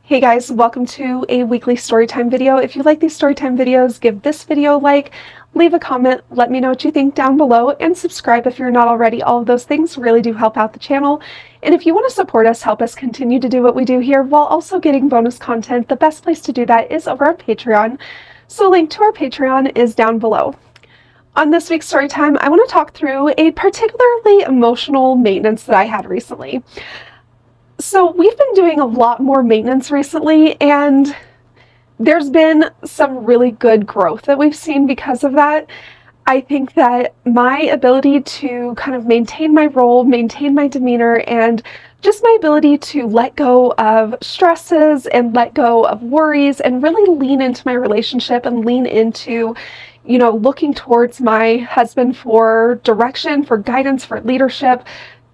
Hey guys, welcome to a weekly storytime video. If you like these storytime videos, give this video a like, leave a comment, let me know what you think down below, and subscribe if you're not already. All of those things really do help out the channel. And if you want to support us, help us continue to do what we do here while also getting bonus content, the best place to do that is over on Patreon. So a link to our Patreon is down below. On this week's storytime, I want to talk through a particularly emotional maintenance that I had recently. So we've been doing a lot more maintenance recently, and there's been some really good growth that we've seen because of that. I think that my ability to kind of maintain my role, maintain my demeanor, and just my ability to let go of stresses and let go of worries and really lean into my relationship and lean into, looking towards my husband for direction, for guidance, for leadership,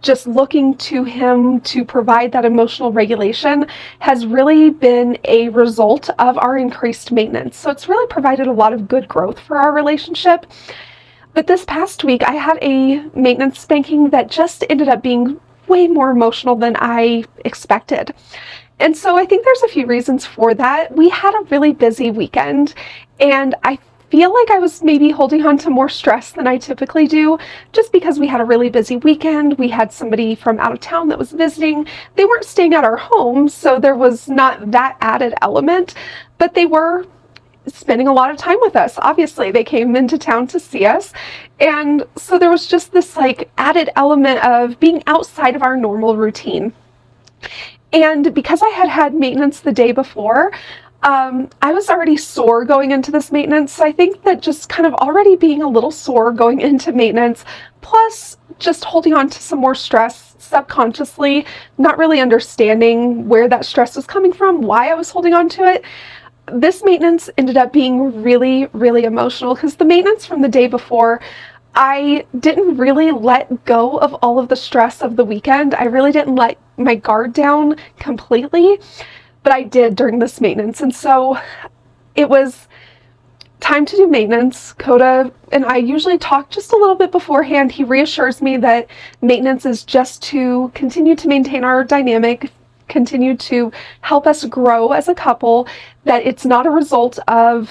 just looking to him to provide that emotional regulation has really been a result of our increased maintenance. So it's really provided a lot of good growth for our relationship. But this past week, I had a maintenance spanking that just ended up being way more emotional than I expected. And so I think there's a few reasons for that. We had a really busy weekend, and I feel like I was maybe holding on to more stress than I typically do, just because we had a really busy weekend. We had somebody from out of town that was visiting. They weren't staying at our home, so there was not that added element, but they were spending a lot of time with us. Obviously, they came into town to see us, and so there was just this added element of being outside of our normal routine. And because I had had maintenance the day before, I was already sore going into this maintenance. So I think that just kind of already being a little sore going into maintenance, plus just holding on to some more stress subconsciously, not really understanding where that stress was coming from, why I was holding on to it. This maintenance ended up being really, really emotional because the maintenance from the day before, I didn't really let go of all of the stress of the weekend. I really didn't let my guard down completely, but I did during this maintenance. And so it was time to do maintenance. Coda and I usually talk just a little bit beforehand. He reassures me that maintenance is just to continue to maintain our dynamic, continue to help us grow as a couple, that it's not a result of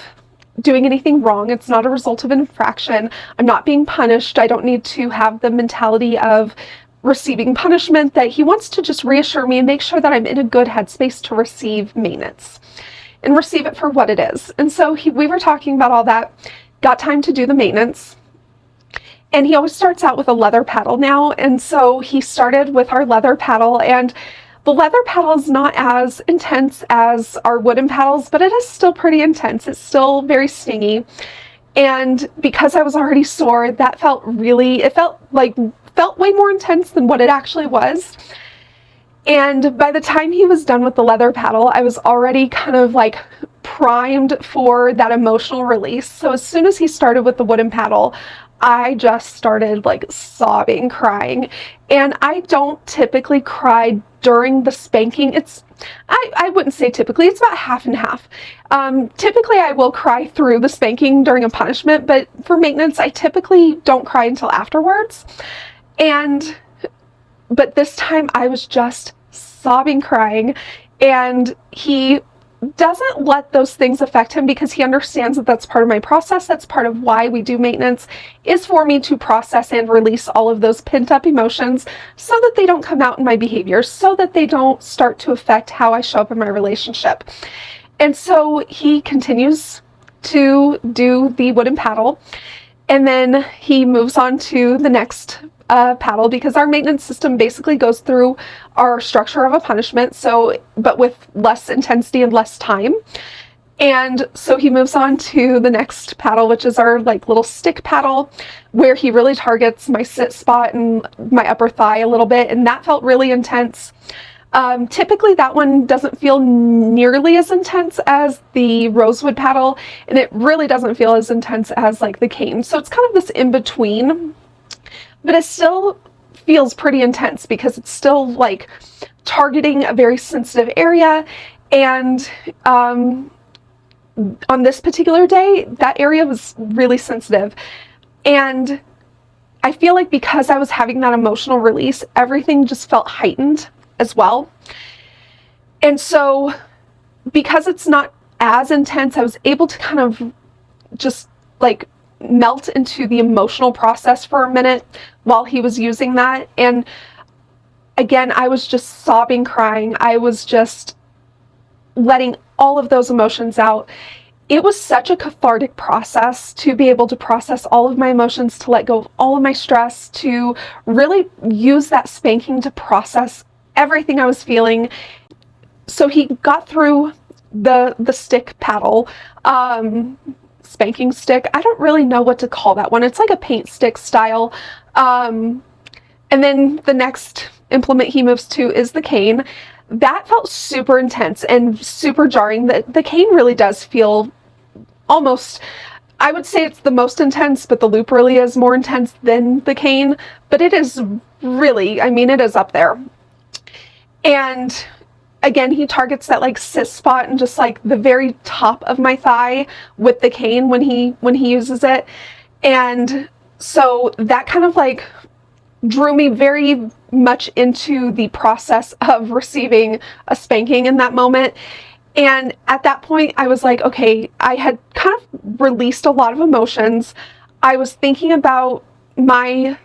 doing anything wrong. It's not a result of an infraction. I'm not being punished. I don't need to have the mentality of receiving punishment, that he wants to just reassure me and make sure that I'm in a good headspace to receive maintenance and receive it for what it is. And so we were talking about all that, got time to do the maintenance. And he always starts out with a leather paddle now. And so he started with our leather paddle, and the leather paddle is not as intense as our wooden paddles, but it is still pretty intense. It's still very stingy. And because I was already sore, that felt way more intense than what it actually was. And by the time he was done with the leather paddle, I was already kind of primed for that emotional release. So as soon as he started with the wooden paddle, I just started sobbing, crying. And I don't typically cry during the spanking. I wouldn't say typically, it's about half and half. Typically I will cry through the spanking during a punishment, but for maintenance, I typically don't cry until afterwards. But this time I was just sobbing, crying, and he doesn't let those things affect him because he understands that that's part of my process. That's part of why we do maintenance, is for me to process and release all of those pent up emotions so that they don't come out in my behavior, so that they don't start to affect how I show up in my relationship. And so he continues to do the wooden paddle, and then he moves on to the next paddle, because our maintenance system basically goes through our structure of a punishment, but with less intensity and less time. And so he moves on to the next paddle, which is our little stick paddle, where he really targets my sit spot and my upper thigh a little bit, and that felt really intense. Typically that one doesn't feel nearly as intense as the rosewood paddle, and it really doesn't feel as intense as the cane. So it's kind of this in between, but it still feels pretty intense because it's still targeting a very sensitive area. And on this particular day, that area was really sensitive. And I feel like because I was having that emotional release, everything just felt heightened as well. And so because it's not as intense, I was able to kind of just like melt into the emotional process for a minute while he was using that. And again, I was just sobbing, crying. I was just letting all of those emotions out. It was such a cathartic process to be able to process all of my emotions, to let go of all of my stress, to really use that spanking to process everything I was feeling. So he got through the stick paddle, spanking stick. I don't really know what to call that one. It's like a paint stick style. And then the next implement he moves to is the cane. That felt super intense and super jarring. The cane really does feel almost, I would say it's the most intense, but the loop really is more intense than the cane. But it is really, I mean, it is up there. And again, he targets that like sit spot and just like the very top of my thigh with the cane when he uses it. And so that kind of like drew me very much into the process of receiving a spanking in that moment. And at that point, I was like, okay, I had kind of released a lot of emotions. I was thinking about my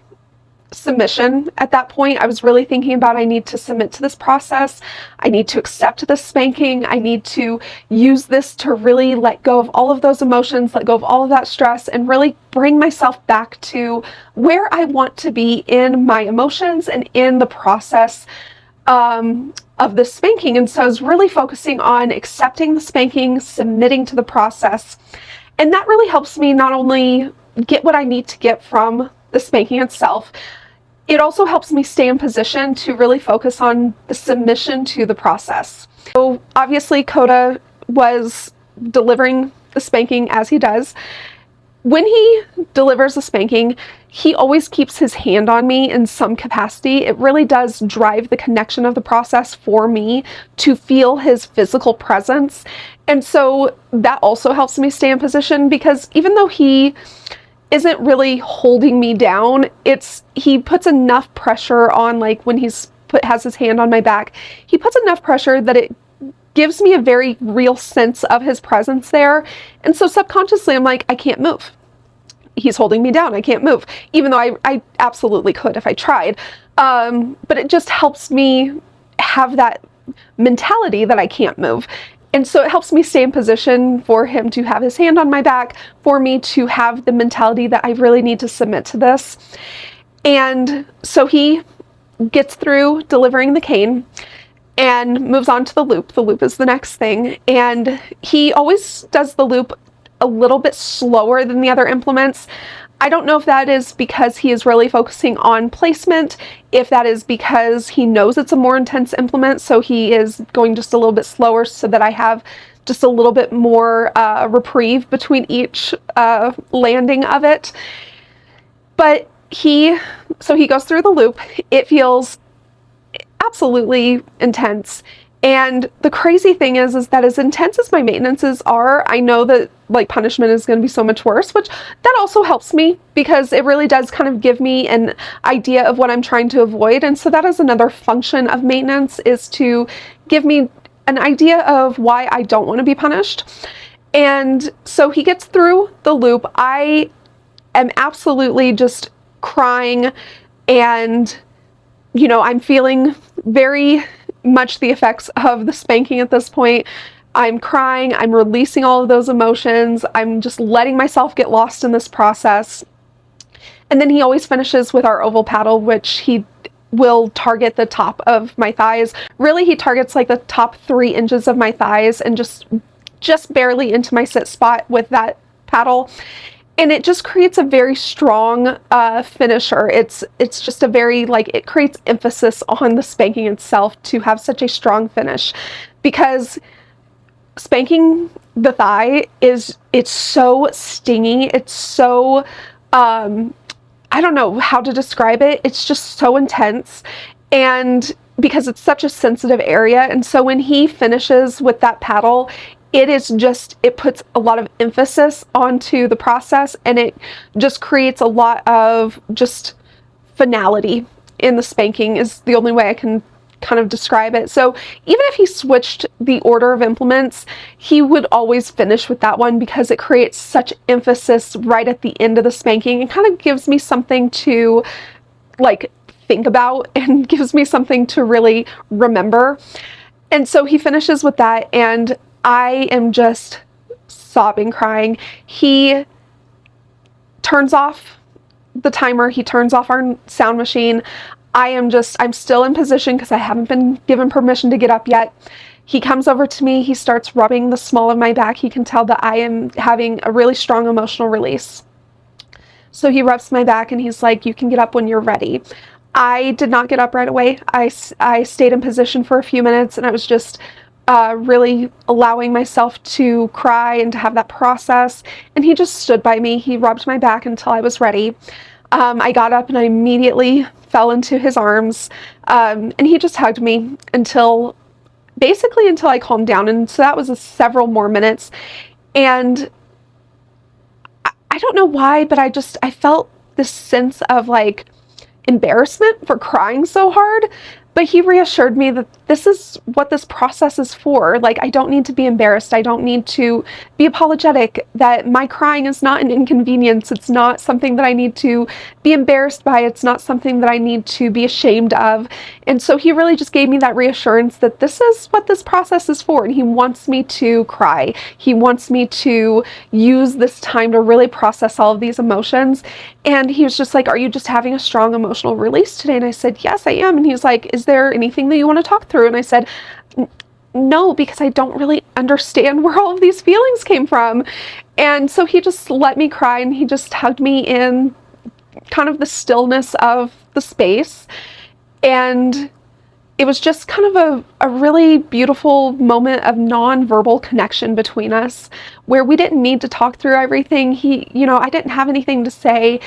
submission at that point. I was really thinking about, I need to submit to this process. I need to accept this spanking. I need to use this to really let go of all of those emotions, let go of all of that stress, and really bring myself back to where I want to be in my emotions and in the process of the spanking. And so I was really focusing on accepting the spanking, submitting to the process. And that really helps me not only get what I need to get from the spanking itself, it also helps me stay in position to really focus on the submission to the process. So obviously Coda was delivering the spanking as he does. When he delivers a spanking, he always keeps his hand on me in some capacity. It really does drive the connection of the process for me to feel his physical presence. And so that also helps me stay in position, because even though he isn't really holding me down, he puts enough pressure on, like when has his hand on my back, he puts enough pressure that it gives me a very real sense of his presence there. And so subconsciously I'm like, I can't move. He's holding me down. I can't move, even though I absolutely could if I tried. But it just helps me have that mentality that I can't move. And so it helps me stay in position for him to have his hand on my back, for me to have the mentality that I really need to submit to this. And so he gets through delivering the cane and moves on to the loop. The loop is the next thing. And he always does the loop a little bit slower than the other implements. I don't know if that is because he is really focusing on placement, if that is because he knows it's a more intense implement, so he is going just a little bit slower so that I have just a little bit more reprieve between each landing of it. But so he goes through the loop. It feels absolutely intense. And the crazy thing is that as intense as my maintenances are, I know that like punishment is going to be so much worse, which that also helps me, because it really does kind of give me an idea of what I'm trying to avoid. And so that is another function of maintenance, is to give me an idea of why I don't want to be punished. And so he gets through the loop. I am absolutely just crying, and I'm feeling very much the effects of the spanking at this point. I'm crying, I'm releasing all of those emotions, I'm just letting myself get lost in this process. And then he always finishes with our oval paddle, which he will target the top of my thighs. Really, he targets like the top 3 inches of my thighs and just barely into my sit spot with that paddle. And it just creates a very strong finisher. It's just a very, like, it creates emphasis on the spanking itself to have such a strong finish, because spanking the thigh it's so stingy. It's so, I don't know how to describe it. It's just so intense. And because it's such a sensitive area. And so when he finishes with that paddle, it puts a lot of emphasis onto the process, and it just creates a lot of just finality in the spanking, is the only way I can kind of describe it. So even if he switched the order of implements, he would always finish with that one because it creates such emphasis right at the end of the spanking. It kind of gives me something to like think about and gives me something to really remember. And so he finishes with that, and I am just sobbing, crying. He turns off the timer, he turns off our sound machine. I'm still in position because I haven't been given permission to get up yet. He comes over to me, he starts rubbing the small of my back. He can tell that I am having a really strong emotional release. So he rubs my back and he's like, you can get up when you're ready. I did not get up right away. I stayed in position for a few minutes, and I was just really allowing myself to cry and to have that process. And he just stood by me. He rubbed my back until I was ready. I got up and I immediately fell into his arms, and he just hugged me basically until I calmed down. And so that was several more minutes. And I don't know why, but I felt this sense of like embarrassment for crying so hard, but he reassured me that this is what this process is for. Like, I don't need to be embarrassed. I don't need to be apologetic, that my crying is not an inconvenience. It's not something that I need to be embarrassed by. It's not something that I need to be ashamed of. And so he really just gave me that reassurance that this is what this process is for. And he wants me to cry. He wants me to use this time to really process all of these emotions. And he was just like, are you just having a strong emotional release today? And I said, yes, I am. And he was like, is there anything that you want to talk through? And I said, no, because I don't really understand where all of these feelings came from. And so he just let me cry, and he just hugged me in kind of the stillness of the space. And it was just kind of a really beautiful moment of non-verbal connection between us, where we didn't need to talk through everything. I didn't have anything to say.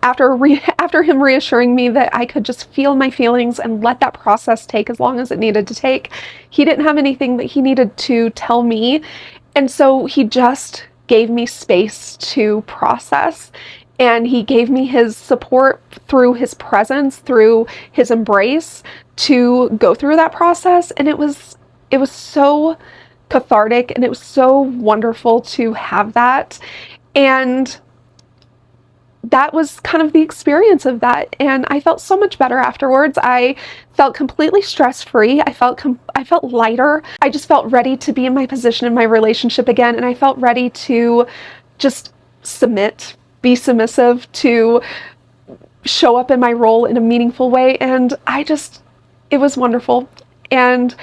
After him reassuring me that I could just feel my feelings and let that process take as long as it needed to take, he didn't have anything that he needed to tell me. And so he just gave me space to process. And he gave me his support through his presence, through his embrace, to go through that process. And it was so cathartic, and it was so wonderful to have that. And that was kind of the experience of that. And I felt so much better afterwards. I felt completely stress-free. I felt lighter. I just felt ready to be in my position in my relationship again. And I felt ready to just be submissive, to show up in my role in a meaningful way. And it was wonderful. And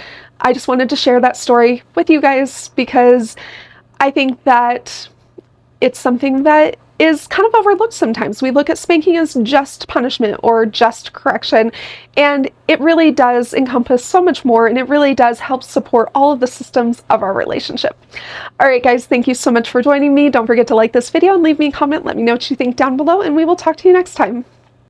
I just wanted to share that story with you guys, because I think that it's something that is kind of overlooked sometimes. We look at spanking as just punishment or just correction, and it really does encompass so much more, and it really does help support all of the systems of our relationship. All right, guys, thank you so much for joining me. Don't forget to like this video and leave me a comment. Let me know what you think down below, and we will talk to you next time.